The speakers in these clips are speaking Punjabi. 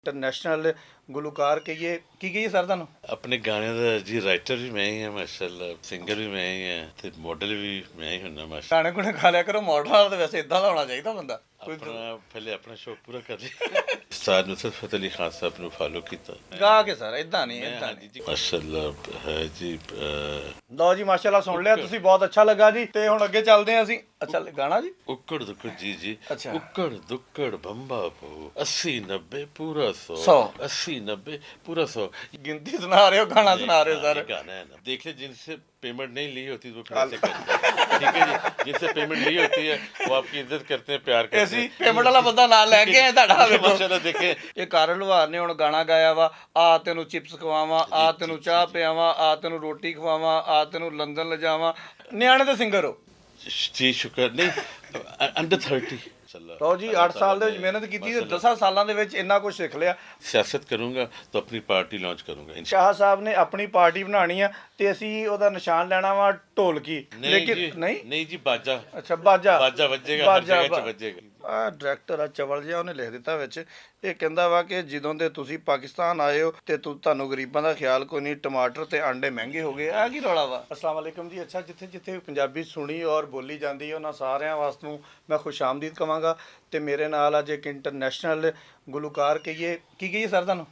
ਇੰਟਰਨੈਸ਼ਨਲ ਗੁਲੂਕਾਰ ਕਹੀਏ ਕੀ ਕਹੀਏ ਸਰ ਤੁਹਾਨੂੰ। ਆਪਣੇ ਗਾਣਿਆਂ ਦਾ ਜੀ ਰਾਈਟਰ ਵੀ ਮੈਂ ਹੀ ਹਾਂ ਮਾਸ਼ਾਅੱਲਾ, ਸਿੰਗਰ ਵੀ ਮੈਂ ਹੀ ਹਾਂ ਤੇ ਮਾਡਲ ਵੀ ਮੈਂ ਹੀ ਹੁੰਨਾ ਮਾਸ਼ਾਅੱਲਾ। ਗਾਣੇ ਗੁਣੇ ਖਾ ਲਿਆ ਕਰੋ, ਮਾਡਲ ਵਾਲਾ ਤਾਂ ਵੈਸੇ ਇਦਾਂ ਦਾ ਹੋਣਾ ਚਾਹੀਦਾ ਬੰਦਾ। ਆਪਣਾ ਪਹਿਲੇ ਆਪਣਾ ਸ਼ੌਕ ਪੂਰਾ ਕਰ ਲਈ। ਉਸਤਾਦ ਨੁਸਰਤ ਫਤਿਹ ਅਲੀ ਖਾਨ ਸਾਹਿਬ ਨੂੰ ਫਾਲੋ ਕੀਤਾ। ਗਾ ਕੇ ਸਰ ਇਦਾਂ ਨਹੀਂ ਇਦਾਂ ਹਾਂਜੀ ਜੀ ਮਾਸ਼ਾਅੱਲਾ ਹੈ ਜੀ। ਲਓ ਜੀ ਮਾਸ਼ਾਅੱਲਾ ਸੁਣ ਲਿਆ ਤੁਸੀਂ, ਬਹੁਤ ਅੱਛਾ ਲੱਗਾ ਜੀ। ਤੇ ਹੁਣ ਅੱਗੇ ਚੱਲਦੇ ਹਾਂ ਅਸੀਂ। ਅੱਛਾ ਗਾਣਾ ਜੀ ਉੱਕੜ ਦੁੱਕੜ ਜੀ ਜੀ ਅੱਛਾ। ਉੱਕੜ ਦੁੱਕੜ ਬੰਬਾ ਪੋ 80 90 पूरा 100 100 80 90 पूरा 100 गिनती सुना रहे हो, गाना सुना रहे हो सर। गाना है ना, देख ले जिनसे पेमेंट नहीं ली होती वो फिर ऐसे करते हैं, ठीक है जी। जिनसे पेमेंट ली होती है वो आपकी इज्जत करते हैं, प्यार करते ਅਸੀਂ हैं। ਪੇਮੈਂਟ ਵਾਲਾ ਬੰਦਾ ਨਾਲ ਲੈ ਕੇ ਆਏ ਤੁਹਾਡਾ ਵੇਖੋ। माशाल्लाह देखे ਇਹ ਕਾਰਨ ਲੁਹਾਰ ਨੇ ਹੁਣ ਗਾਣਾ ਗਾਇਆ ਵਾ, ਆ ਤੈਨੂੰ ਚਿਪਸ ਖਵਾਵਾਂ, ਆ ਤੈਨੂੰ ਚਾਹ ਪਿਆਵਾਂ, ਆ ਤੈਨੂੰ ਰੋਟੀ ਖਵਾਵਾਂ, ਆ ਤੈਨੂੰ ਲੰਦਨ ਲਿਜਾਵਾਂ। ਨਿਆਣੇ ਦੇ ਸਿੰਗਰ ਹੋ। जी शुक्र नहीं अंडर 30 ਲਓ ਜੀ 8 ਸਾਲ ਦੇ ਵਿੱਚ ਮਿਹਨਤ ਕੀਤੀ ਤੇ 10 ਸਾਲਾਂ ਦੇ ਵਿੱਚ ਇੰਨਾ ਕੁਝ ਸਿੱਖ ਲਿਆ। सियासत करूंगा तो अपनी पार्टी लॉन्च करूंगा इंशाल्लाह। ਸ਼ਾਹ ਸਾਹਿਬ ਨੇ ਆਪਣੀ ਪਾਰਟੀ ਬਣਾਣੀ ਆ ਤੇ ਅਸੀਂ ਉਹਦਾ ਨਿਸ਼ਾਨ ਲੈਣਾ ਵਾ ਢੋਲਕੀ। नहीं ਨਹੀਂ नहीं जी बाजा ਅੱਛਾ ਬਾਜਾ बाजा बजेगा, हर ਬਾਜਾ जगह च बजेगा। ਆ ਡਾਇਰੈਕਟਰ ਆ ਚਵਲ ਜਿਹਾ, ਉਹਨੇ ਲਿਖ ਦਿੱਤਾ ਵਿੱਚ। ਇਹ ਕਹਿੰਦਾ ਵਾ ਕਿ ਜਦੋਂ ਦੇ ਤੁਸੀਂ ਪਾਕਿਸਤਾਨ ਆਏ ਹੋ ਤੇ ਤੁਹਾਨੂੰ ਗਰੀਬਾਂ ਦਾ ਖਿਆਲ ਕੋਈ ਨਹੀਂ, ਟਮਾਟਰ ਤੇ ਆਂਡੇ ਮਹਿੰਗੇ ਹੋ ਗਏ। ਆ ਕੀ ਰੌਲਾ ਵਾ। ਅਸਲਾਮ ਵਾਲੇਕਮ ਜੀ। ਅੱਛਾ ਜਿੱਥੇ ਜਿੱਥੇ ਪੰਜਾਬੀ ਸੁਣੀ ਔਰ ਬੋਲੀ ਜਾਂਦੀ ਹੈ ਉਹਨਾਂ ਸਾਰਿਆਂ ਵਾਸਤੇ ਨੂੰ ਮੈਂ ਖੁਸ਼ ਆਮਦੀਦ ਕਵਾਂਗਾ। ਤੇ ਮੇਰੇ ਨਾਲ ਅੱਜ ਇੱਕ ਇੰਟਰਨੈਸ਼ਨਲ ਗੁਲੂਕਾਰ ਕਹੀਏ ਕੀ ਕਹੀਏ ਸਰ ਤੁਹਾਨੂੰ।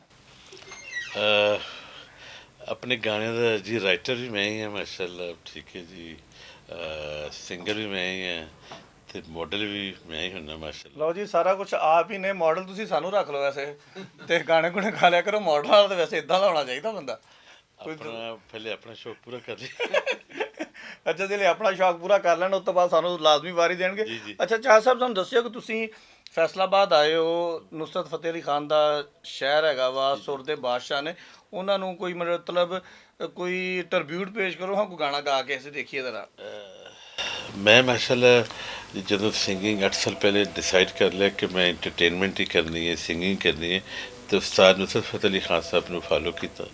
अपने गाने का जी राइटर भी मैं ही हाँ माशाल्लाह, ठीक है जी। सिंगर भी मैं ही हाँ ਤੇ ਮਾਡਲ ਵੀ ਮੈਂ ਹੀ ਹੁੰਨਾ ਮਾਸ਼ਾਅੱਲਾ। ਲਓ ਜੀ ਸਾਰਾ ਕੁਝ ਆਪ ਹੀ ਨੇ। ਮਾਡਲ ਤੁਸੀਂ ਸਾਨੂੰ ਰੱਖ ਲਓ ਵੈਸੇ, ਤੇ ਗਾਣੇ ਗੁਣੇ ਖਾ ਲਿਆ ਕਰੋ। ਮਾਡਲ ਵਾਲਾ ਤਾਂ ਵੈਸੇ ਇਦਾਂ ਦਾ ਹੋਣਾ ਚਾਹੀਦਾ ਬੰਦਾ। ਆਪਣਾ ਪਹਿਲੇ ਆਪਣਾ ਸ਼ੌਕ ਪੂਰਾ ਕਰ ਲਈ। ਅੱਛਾ ਜਿਹੜੇ ਆਪਣਾ ਸ਼ੌਕ ਪੂਰਾ ਕਰ ਲੈਣ ਉਸ ਤੋਂ ਬਾਅਦ ਸਾਨੂੰ ਲਾਜ਼ਮੀ ਵਾਰੀ ਦੇਣਗੇ। ਅੱਛਾ ਚਾਹ ਸਾਹਿਬ ਸਾਨੂੰ ਦੱਸਿਓ ਕਿ ਤੁਸੀਂ ਫੈਸਲਾਬਾਦ ਆਏ ਹੋ, ਨੁਸਰਤ ਫਤਿਹ ਅਲੀ ਖਾਨ ਦਾ ਸ਼ਹਿਰ ਹੈਗਾ ਵਾ, ਸੁਰ ਦੇ ਬਾਦਸ਼ਾਹ ਨੇ। ਉਹਨਾਂ ਨੂੰ ਕੋਈ ਮਤਲਬ ਕੋਈ ਟ੍ਰਿਬਿਊਟ ਪੇਸ਼ ਕਰੋ ਹਾਂ, ਕੋਈ ਗਾਣਾ ਗਾ ਕੇ ਅਸੀਂ ਦੇਖੀਏ ਜ਼ਰਾ। मैं माशाल्लाह ਜਦੋਂ ਸਿੰਗਿੰਗ 8 ਸਾਲ ਪਹਿਲੇ ਡਿਸਾਈਡ ਕਰ ਲਿਆ ਕਿ ਮੈਂ ਐਂਟਰਟੇਨਮੈਂਟ ਹੀ ਕਰਨੀ ਹੈ, ਸਿੰਗਿੰਗ ਕਰਨੀ ਹੈ, ਤੇ ਉਸਤਾਦ ਨੁਸਰਤ ਫਤਿਹ ਅਲੀ ਖਾਨ ਸਾਹਿਬ ਨੂੰ ਫਾਲੋ ਕੀਤਾ,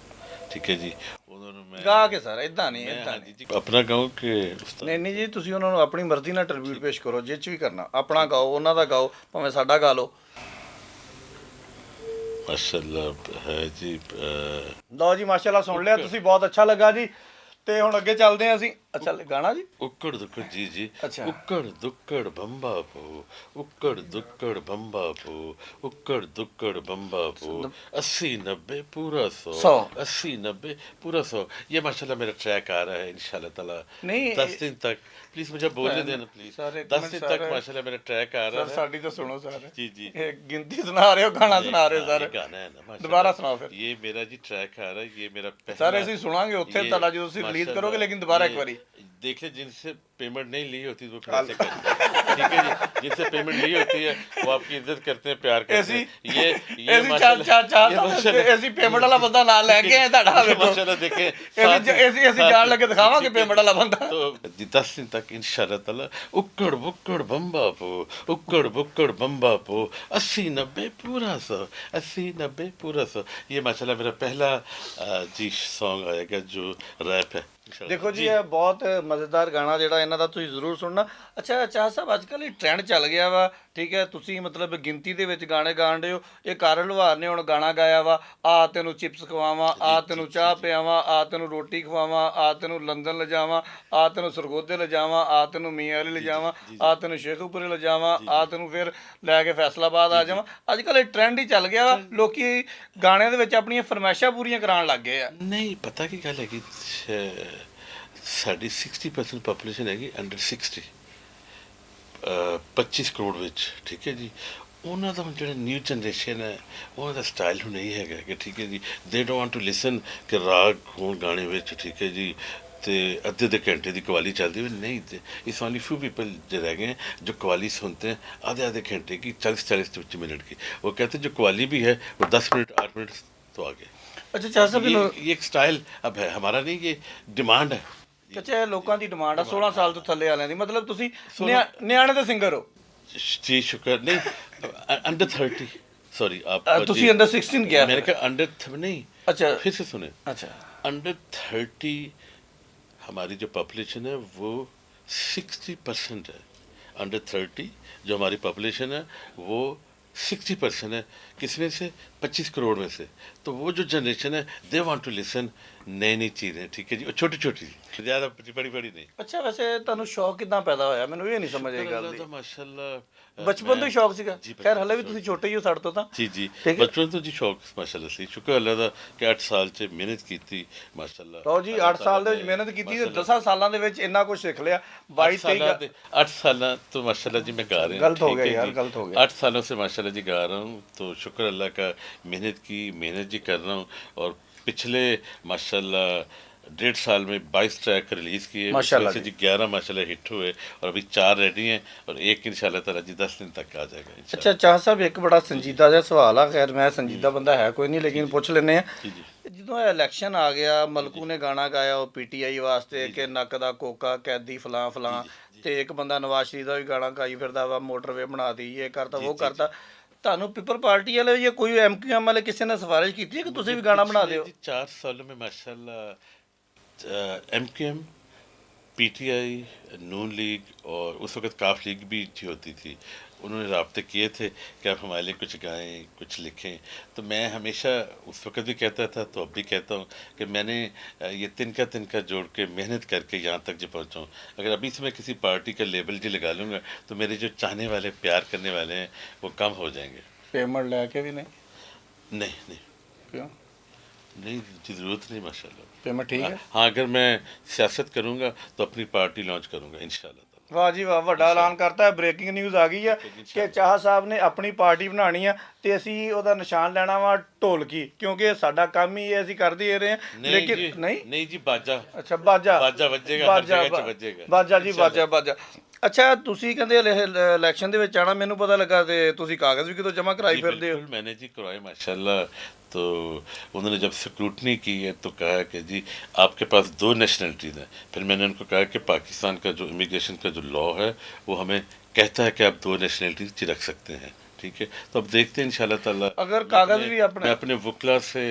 ਠੀਕ ਹੈ ਜੀ। ਉਹਨਾਂ ਨੂੰ ਮੈਂ ਗਾ ਕੇ ਸਰ ਇਦਾਂ ਨਹੀਂ ਇਦਾਂ ਹਾਂਜੀ ਜੀ ਆਪਣਾ ਗਾਉਂ ਕਿ ਉਸਤਾਦ ਨਹੀਂ ਨਹੀਂ ਜੀ, ਤੁਸੀਂ ਉਹਨਾਂ ਨੂੰ ਆਪਣੀ ਮਰਜ਼ੀ ਨਾਲ ਟ੍ਰਿਬਿਊਟ ਪੇਸ਼ ਕਰੋ, ਜਿਹ 'ਚ ਵੀ ਕਰਨਾ। ਆਪਣਾ ਗਾਓ, ਉਹਨਾਂ ਦਾ ਗਾਓ, ਭਾਵੇਂ ਸਾਡਾ ਗਾ ਲਓ। ਮਾਸ਼ਾਅੱਲਾ ਹੈ ਜੀ। ਲਓ ਜੀ ਮਾਸ਼ਾਅੱਲਾ ਸੁਣ ਲਿਆ ਤੁਸੀਂ, ਬਹੁਤ ਅੱਛਾ ਲੱਗਾ ਜੀ। ਤੇ ਹੁਣ ਅੱਗੇ ਚੱਲਦੇ ਹਾਂ ਅਸੀਂ। ਅੱਛਾ ਗਾਣਾ ਜੀ ਉੱਕੜ ਦੁੱਕੜ ਜੀ ਜੀ ਅੱਛਾ। ਉੱਕੜ ਦੁੱਕੜ ਬੰਬਾ ਪੋ ਉੱਕੜ ਦੁੱਕੜ ਬੰਬਾ ਪੋ ਉੱਕੜ ਦੁੱਕੜ ਬੰਬਾ ਪੋ 80 90 पूरा 100 80 90 पूरा 100 ये माशाल्लाह मेरा ट्रैक आ रहा है इंशाल्लाह ताला। नहीं 10 दिन तक प्लीज मुझे बोलने देना प्लीज। 10 दिन तक माशाल्लाह मेरा ट्रैक आ रहा है। ਸਾਡੀ ਤਾਂ ਸੁਣੋ ਸਰ। जी जी ਇਹ ਗਿਣਤੀ ਸੁਣਾ ਰਹੇ ਹੋ, ਗਾਣਾ ਸੁਣਾ ਰਹੇ ਹੋ ये ਸਰ। गाना है ना माशाल्लाह। ਦੁਬਾਰਾ ਸੁਣਾਓ ਫਿਰ। ये मेरा जी ट्रैक आ रहा है, ये मेरा ਸਰ पहला ਅਸੀਂ ਸੁਣਾਂਗੇ ਉੱਥੇ ये ਤੁਹਾਡਾ ਜਦੋਂ ਤੁਸੀਂ ਰਿਲੀਜ਼ ਕਰੋਗੇ, ਲੇਕਿन ਦੁਬਾਰਾ ਇੱਕ ਵਾਰੀ। देख ले जिनसे पेमेंट नहीं ली होती वो फिर ऐसे करते हैं, ठीक है जी। जिनसे पेमेंट ली होती है वो आपकी इज्जत करते हैं, प्यार करते हैं। ये ਅਸੀਂ ਅਸੀਂ ਪੇਮੈਂਟ ਵਾਲਾ ਬੰਦਾ ਨਾਲ ਲੈ ਕੇ ਆਏ ਤੁਹਾਡਾ ਵੇਖੋ। माशाल्लाह देखे ਅਸੀਂ ਜਾਣ ਲੱਗੇ ਦਿਖਾਵਾਂਗੇ ਪੇਮੈਂਟ ਵਾਲਾ ਬੰਦਾ। तो 10 दिन तक इंशाल्लाह ताला उक्कड़ बुक्कड़ बम्बा पो उक्कड़ बुक्कड़ बम्बा पो 80 90 पूरा 100 80 90 पूरा 100 ये माशाल्लाह मेरा पहला जी सॉन्ग आएगा जो रैप है। ਦੇਖੋ ਜੀ ਇਹ ਬਹੁਤ ਮਜ਼ੇਦਾਰ ਗਾਣਾ ਜਿਹੜਾ ਇਹਨਾਂ ਦਾ ਤੁਸੀਂ ਜ਼ਰੂਰ ਸੁਣਨਾ। ਅੱਛਾ ਚਾਹ ਸਾਹਿਬ ਅੱਜ ਕੱਲ੍ਹ ਇਹ ਟ੍ਰੈਂਡ ਚੱਲ ਗਿਆ ਵਾ, ਠੀਕ ਹੈ। ਤੁਸੀਂ ਮਤਲਬ ਗਿਣਤੀ ਦੇ ਵਿੱਚ ਗਾਣੇ ਗਾਣ ਰਹੇ ਹੋ। ਇਹ ਕਾਰਨ ਲੁਹਾਰ ਨੇ ਹੁਣ ਗਾਣਾ ਗਾਇਆ ਵਾ, ਆ ਤੈਨੂੰ ਚਿਪਸ ਖਵਾਵਾਂ, ਆ ਤੈਨੂੰ ਚਾਹ ਪਿਆਵਾਂ, ਆ ਤੈਨੂੰ ਰੋਟੀ ਖਵਾਵਾਂ, ਆ ਤੈਨੂੰ ਲੰਦਨ ਲਿਜਾਵਾਂ, ਆ ਤੈਨੂੰ ਸਰਗੋਧੇ ਲਿਜਾਵਾਂ, ਆ ਤੈਨੂੰ ਮੀਆਂ ਵਾਲੀ ਲਿਜਾਵਾਂ, ਆ ਤੈਨੂੰ ਸ਼ੇਖੂਪੁਰੇ ਲਿਜਾਵਾਂ, ਆ ਤੈਨੂੰ ਫਿਰ ਲੈ ਕੇ ਫੈਸਲਾਬਾਦ ਆ ਜਾਵਾਂ। ਅੱਜ ਕੱਲ੍ਹ ਇਹ ਟ੍ਰੈਂਡ ਹੀ ਚੱਲ ਗਿਆ ਵਾ। ਲੋਕੀ ਗਾਣਿਆਂ ਦੇ ਵਿੱਚ ਆਪਣੀਆਂ ਫਰਮਾਇਸ਼ਾਂ ਪੂਰੀਆਂ ਕਰਾਉਣ ਲੱਗ ਗਏ ਆ। नहीं पता की गल है ਸਾਡੀ 60% ਪੋਪੂਲੇਸ਼ਨ ਹੈਗੀ ਅੰਡਰ 60 25 ਕਰੋੜ ਵਿੱਚ, ਠੀਕ ਹੈ ਜੀ। ਉਹਨਾਂ ਦਾ ਹੁਣ ਜਿਹੜਾ ਨਿਊ ਜਨਰੇਸ਼ਨ ਹੈ ਉਹਨਾਂ ਦਾ ਸਟਾਈਲ ਹੁਣ ਨਹੀਂ ਹੈਗਾ ਕਿ ਠੀਕ ਹੈ ਜੀ ਦੇ ਡੋਂਟ ਵਾਂਟ ਟੂ ਲਿਸਨ ਕਿ ਰਾਗ ਹੋਣ ਗਾਣੇ ਵਿੱਚ, ਠੀਕ ਹੈ ਜੀ। ਤੇ ਅੱਧੇ ਅੱਧੇ ਘੰਟੇ ਦੀ ਕਵਾਲੀ ਚੱਲਦੀ ਹੋਈ ਨਹੀਂ, ਤੇ ਇਸ ਓਨਲੀ फ्यू पीपल जो रह गए हैं जो कवाली सुनते हैं आधे आधे घंटे की 40 मिनट की। वो कहते हैं जो कवाली भी है वो 10 मिनट 8 मिनट तो आगे। ਅੱਛਾ ਚਾਹ ਸਾਹਿਬ ये एक स्टाइल अब है हमारा, नहीं ये डिमांड है। ਅੱਛਾ ਇਹ ਲੋਕਾਂ ਦੀ ਡਿਮਾਂਡ ਆ 16 ਸਾਲ ਤੋਂ ਥੱਲੇ ਵਾਲਿਆਂ ਦੀ। ਮਤਲਬ ਤੁਸੀਂ ਨਿਆਣੇ ਦੇ ਸਿੰਗਰ ਹੋ। जी शुक्र नहीं अंडर 30 सॉरी आप ਤੁਸੀਂ ਅੰਡਰ 16 ਗਿਆ। मैंने कहा अंडर नहीं, अच्छा फिर से सुने। अच्छा अंडर 30 हमारी जो पॉपुलेशन है वो 60% है। अंडर 30 जो हमारी पॉपुलेशन है वो 60% है, किसमें से 25 करोड़ में से। तो वो जो जनरेशन है दे वांट टू लिसन नई नई चीज़ें, ठीक है जी, और छोटी छोटी, ज़्यादा बड़ी बड़ी नहीं। ਅੱਛਾ ਵੈਸੇ ਤੁਹਾਨੂੰ ਸ਼ੌਕ ਕਿਦਾਂ ਪੈਦਾ ਹੋਇਆ ਮੈਨੂੰ ਇਹ ਨਹੀਂ ਸਮਝ ਆਈ ਗੱਲ अल्लाह ਦੀ का माशाल्लाह। ਬਚਪਨ ਤੋਂ ਹੀ ਸ਼ੌਕ ਸੀਗਾ जी ਖੈਰ बचपन ਹਲੇ से ਵੀ शौक ਤੁਸੀਂ है। ਛੋਟੇ ਹੀ ਹੋ ਸਾਡੇ ਤੋਂ ਤਾਂ जी जी ਠੀਕ ਹੈ बचपन तो जी शौक माशाल्लाह से शुक्र अल्लाह का कि 8 साल से मेहनत की थी माशाल्लाह। ਲਓ ਜੀ 8 ਸਾਲ ਦੇ ਵਿੱਚ ਮਿਹਨਤ ਕੀਤੀ ਤੇ 10 ਸਾਲਾਂ ਦੇ ਵਿੱਚ ਇੰਨਾ ਕੁਝ ਸਿੱਖ ਲਿਆ 22 23 8 साल तो माशाल्लाह जी मैं गा रहे हैं। गलत हो ठीक गया है यार, जी। गलत हो गया। 8 सालों से माशाल्लाह जी गा रहा हूँ, तो शुक्र अल्लाह का, मेहनत जी कर रहा हूँ। और पिछले माशाल्लाह 1.5 साल में 22 ट्रैक रिलीज़ किए, माशाल्लाह उसमें से जी। जी 11 माशाल्लाह हिट हुए और अभी 4 रेडी हैं और एक इंशाल्लाह ताला जी 10 दिन तक आ जाएगा इंशाल्लाह। ਅੱਛਾ ਚਾਹ ਸਾਹਿਬ ਇੱਕ ਬੜਾ ਸੰਜੀਦਾ ਜਿਹਾ ਸਵਾਲ ਆ ਖੈਰ ਮੈਂ ਸੰਜੀਦਾ ਬੰਦਾ ਹੈ ਕੋਈ ਨਹੀਂ ਲੇਕਿਨ ਪੁੱਛ ਲੈਨੇ ਆ जी जी ਜਦੋਂ ਇਹ ਇਲੈਕਸ਼ਨ ਆ ਗਿਆ ਮਲਕੂ ਨੇ ਗਾਣਾ ਗਾਇਆ ਉਹ ਪੀਟੀਆਈ ਵਾਸਤੇ ਕਿ ਨੱਕ ਦਾ ਕੋਕਾ ਕੈਦੀ ਫਲਾਂ ਫਲਾਂ ਤੇ ਇੱਕ ਬੰਦਾ ਨਵਾਜ਼ ਸ਼ਰੀਫ ਦਾ ਵੀ ਗਾਣਾ ਗਾਈ ਫਿਰਦਾ ਵਾ ਮੋਟਰਵੇ ਬਣਾਤੀ ਇਹ ਕਰਤਾ ਉਹ ਕਰਤਾ ਤੁਹਾਨੂੰ ਪੀਪਲ ਪਾਰਟੀ ਵਾਲੇ ਜਾਂ ਕੋਈ ਐਮਕੇਐਮ ਵਾਲੇ ਕਿਸੇ ਨੇ ਸਿਫਾਰਿਸ਼ ਕੀਤੀ ਹੈ ਕਿ ਤੁਸੀਂ ਵੀ ਗਾਣਾ ਬਣਾ ਦਿਓ 4 सालों में माशाल्लाह एमकेएम, पीटीआई, नून लीग और उस वक्त काफ लीग भी अच्छी होती थी, उन्होंने राब्ते किए थे कि आप हमारे लिए कुछ गाएं कुछ लिखें। तो मैं हमेशा उस वक्त भी कहता था, तो अब भी कहता हूँ कि मैंने ये तिनका जोड़ के मेहनत करके यहाँ तक जो पहुँचा हूँ। अगर अभी से मैं किसी पार्टी का लेबल जी लगा लूँगा तो मेरे जो चाहने वाले प्यार करने वाले हैं वो कम हो जाएंगे। ਪੇਮੈਂਟ ਲੈ ਕੇ ਵੀ ਨਹੀਂ नहीं ਕਿਉਂ नहीं जी, ज़रूरत नहीं माशाल्लाह। ਪੇਮੈਂਟ ਠੀਕ ਹੈ हाँ अगर मैं सियासत करूँगा तो अपनी पार्टी लॉन्च करूँगा इंशाल्लाह। ਵਾਹ ਜੀ ਵਾਹ ਵੱਡਾ ਐਲਾਨ ਕਰਤਾ ਹੈ ਬ੍ਰੇਕਿੰਗ ਨਿਊਜ਼ ਆ ਗਈ ਆ ਕਿ ਚਾਹ ਸਾਹਿਬ ਨੇ ਆਪਣੀ ਪਾਰਟੀ ਬਣਾਉਣੀ ਆ ਤੇ ਅਸੀਂ ਉਹਦਾ ਨਿਸ਼ਾਨ ਲੈਣਾ ਵਾ ਢੋਲਕੀ ਕਿਉਂਕਿ ਇਹ ਸਾਡਾ ਕੰਮ ਹੀ ਹੈ ਅਸੀਂ ਕਰਦੇ ਹੀ ਰਹੇ ਹਾਂ नहीं जी, ਲੇਕਿਨ ਨਹੀਂ नहीं जी बाजा ਅੱਛਾ ਬਾਜਾ बाजा बजेगा, हर जगह च बजेगा। ਬਾਜਾ ਜੀ ਬਾਜਾ ਅੱਛਾ ਤੁਸੀਂ ਕਹਿੰਦੇ ਇਲੈਕਸ਼ਨ ਦੇ ਵਿੱਚ ਆਣਾ ਮੈਨੂੰ ਪਤਾ ਲੱਗਾ ਤੇ ਤੁਸੀਂ ਕਾਗਜ਼ ਵੀ ਕਿਤੋਂ ਜਮ੍ਹਾਂ ਕਰਾਈ जी, ਫਿਰਦੇ ਹੋ बिल्कुल मैंने जी करवाए माशाल्लाह। तो उन्होंने जब स्क्रूटनी की है तो कहा कि जी आपके पास 2 नेशनलिटीज़ हैं। फिर मैंने उनको कहा कि पाकिस्तान का जो इमिग्रेशन का जो लॉ है वो हमें कहता है कि आप 2 नेशनलिटीज़ रख सकते हैं, ठीक है। तो अब देखते हैं इंशाल्लाह ताला। अगर कागज़ भी अपने- मैं अपने वकला से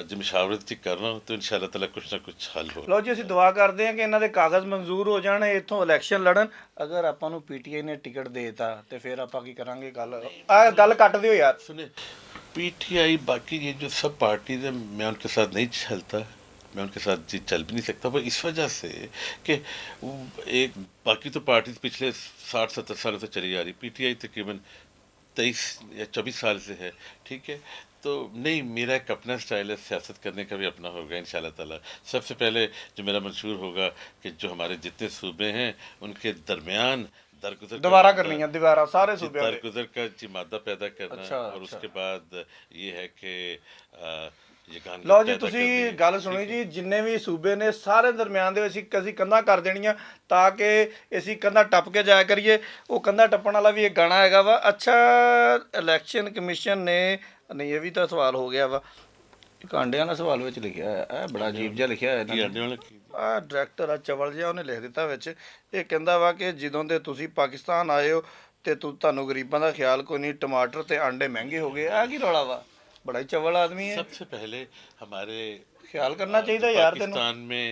जो मशावरत जी कर रहा हूँ तो इंशाल्लाह ताला कुछ ना कुछ हल हो। ਲਓ ਜੀ ਅਸੀਂ ਦੁਆ ਕਰਦੇ ਹਾਂ ਕਿ ਇਹਨਾਂ ਦੇ ਕਾਗਜ਼ ਮਨਜ਼ੂਰ ਹੋ ਜਾਣ ਇੱਥੋਂ ਇਲੈਕਸ਼ਨ ਲੜਨ ਅਗਰ ਆਪਾਂ ਨੂੰ ਪੀਟੀਆਈ ਨੇ ਟਿਕਟ ਦੇਤਾ ਤੇ ਫਿਰ ਆਪਾਂ ਕੀ ਕਰਾਂਗੇ ਗੱਲ ਕੱਟ ਦਿਓ ਯਾਰ सुने, पीटीआई बाकी ये जो सब पार्टीज हैं मैं उनके साथ नहीं चलता, मैं उनके साथ जी चल भी नहीं सकता। वो इस वजह से कि वो एक बाकी तो पार्टीज पिछले 60-70 सालों से चली आ रही, पीटीआई तकरीबन 23 या 24 साल से है, ठीक है। तो नहीं, मेरा एक अपना स्टाइल है, सियासत करने का भी अपना होगा इंशाल्लाह ताला। सबसे पहले जो मेरा मंशूर होगा कि जो हमारे जितने सूबे हैं उनके दरमियान दरगुजर का ਦੁਬਾਰਾ मादा- ਕਰਨੀ ਹੈ ਦੁਬਾਰਾ ਸਾਰੇ जी, सूबे ਦੇ दरगुजर का जी मादा पैदा करना। अच्छा, और अच्छा। उसके बाद ये है कि यगानगी ਲਓ ਜੀ पैदा ਤੁਸੀਂ करनी, ਗੱਲ ਸੁਣੀ ਜੀ ਜਿੰਨੇ ਵੀ ਸੂਬੇ ਨੇ ਸਾਰੇ ਦਰਮਿਆਨ ਦੇ ਵਿੱਚ ਅਸੀਂ ਕੰਧਾਂ ਕਰ ਦੇਣੀਆਂ ਤਾਂ ਕਿ ਅਸੀਂ ਕੰਧਾਂ ਟੱਪ ਕੇ ਜਾਇਆ ਕਰੀਏ ਉਹ ਕੰਧਾਂ ਟੱਪਣ ਵਾਲਾ ਵੀ ਇੱਕ ਗਾਣਾ ਹੈਗਾ ਵਾ ਅੱਛਾ ਇਲੈਕਸ਼ਨ ਕਮਿਸ਼ਨ ਨੇ ਨਹੀਂ ਇਹ ਵੀ ਤਾਂ ਸਵਾਲ ਹੋ ਗਿਆ ਵਾ ਕਾਂਡਿਆਂ ਦਾ ਸਵਾਲ ਵਿੱਚ ਲਿਖਿਆ ਹੈ ਇਹ ਬੜਾ ਅਜੀਬ ਜਿਹਾ ਲਿਖਿਆ ਹੈ ਕੀ ਇਹਨਾਂ ਆਂਡੇ ਨੇ ਵਾਲਾ ਕੀ ਆ ਡਾਇਰੈਕਟਰ ਆ ਚਵਲ ਜਿਹਾ ਉਹਨੇ ਲਿਖ ਦਿੱਤਾ ਵਿੱਚ ਇਹ ਕਹਿੰਦਾ ਵਾ ਕਿ ਜਦੋਂ ਦੇ ਤੁਸੀਂ ਪਾਕਿਸਤਾਨ ਆਏ ਹੋ ਤੇ ਤੁਹਾਨੂੰ ਗਰੀਬਾਂ ਦਾ ਖਿਆਲ ਕੋਈ ਨਹੀਂ ਟਮਾਟਰ ਤੇ ਆਂਡੇ ਮਹਿੰਗੇ ਹੋ ਗਏ ਆ ਕੀ ਰੌਲਾ ਵਾ ਬੜਾ ਹੀ ਚਵਲ ਆਦਮੀ ਹੈ सबसे पहले हमारे ਖਿਆਲ ਕਰਨਾ ਚਾਹੀਦਾ ਯਾਰ ਤੈਨੂੰ पाकिस्तान में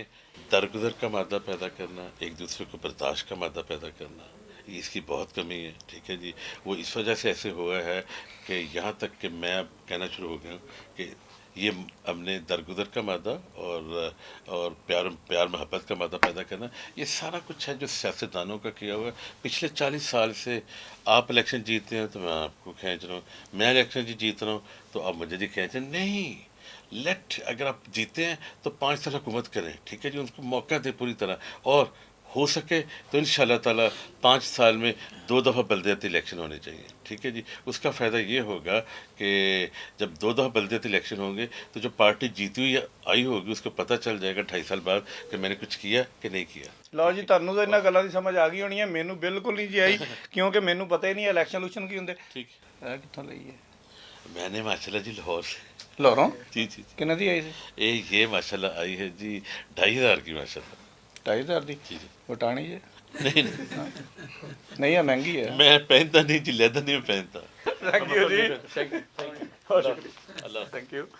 दरगुजर का मादा पैदा करना, एक दूसरे को बर्दाश्त का मादा पैदा करना, ये इसकी बहुत कमी है, ठीक है जी। वो इस वजह से ऐसे हुआ है कि यहाँ तक कि मैं अब कहना शुरू हो गया हूँ कि ये हमने दरगुजर का मादा और प्यार मोहब्बत का मादा पैदा करना, ये सारा कुछ है जो सियासतदानों का किया हुआ है। पिछले 40 साल से आप इलेक्शन जीतते हैं तो मैं आपको खींच रहा हूँ, मैं इलेक्शन जीत रहा हूँ तो आप मुझे जी खींच रहे हैं। नहीं, अगर आप जीते हैं तो 5 साल हुकूमत करें, ठीक है जी, उनको मौका दें पूरी तरह। और हो सके तो इंशाल्लाह ताला 5 साल में 2 दफ़ा बलदियाती इलेक्शन होने चाहिए, ठीक है जी। उसका फ़ायदा ये होगा कि जब 2 दफ़ा बलदियाती इलेक्शन होंगे तो जो पार्टी जीती हुई आई होगी उसको पता चल जाएगा 2.5 साल बाद कि मैंने कुछ किया कि नहीं किया। ਲਓ ਜੀ ਤੁਹਾਨੂੰ ਤਾਂ ਇਹਨਾਂ ਗੱਲਾਂ ਦੀ ਸਮਝ ਆ ਗਈ ਹੋਣੀ ਹੈ ਮੈਨੂੰ ਬਿਲਕੁਲ ਨਹੀਂ ਜੀ ਆਈ ਕਿਉਂਕਿ ਮੈਨੂੰ ਪਤਾ ਹੀ ਨਹੀਂ ਇਲੈਕਸ਼ਨ ਲੂਸ਼ਨ ਕੀ ਹੁੰਦੇ ठीक ਇਹ ਕਿੱਥੋਂ ਲਈ ਹੈ है। मैंने माशाल्लाह जी लाहौर से ਲਾਹੌਰੋਂ जी जी ਕਿੰਨੇ ਦੀ ਆਈ ਸੀ ये माशाल्लाह आई है जी 2,500 की माशाल्लाह। 2,500 ਦੀ जी जी ਵਟਾਣੀ ਜੇ नहीं नहीं, ਨਹੀਂ ਆ ਮਹਿੰਗੀ ਹੈ मैं पहनता नहीं जी, लेदर नहीं मैं पहनता। ਥੈਂਕ ਯੂ ਜੀ अल्लाह ਥੈਂਕ ਯੂ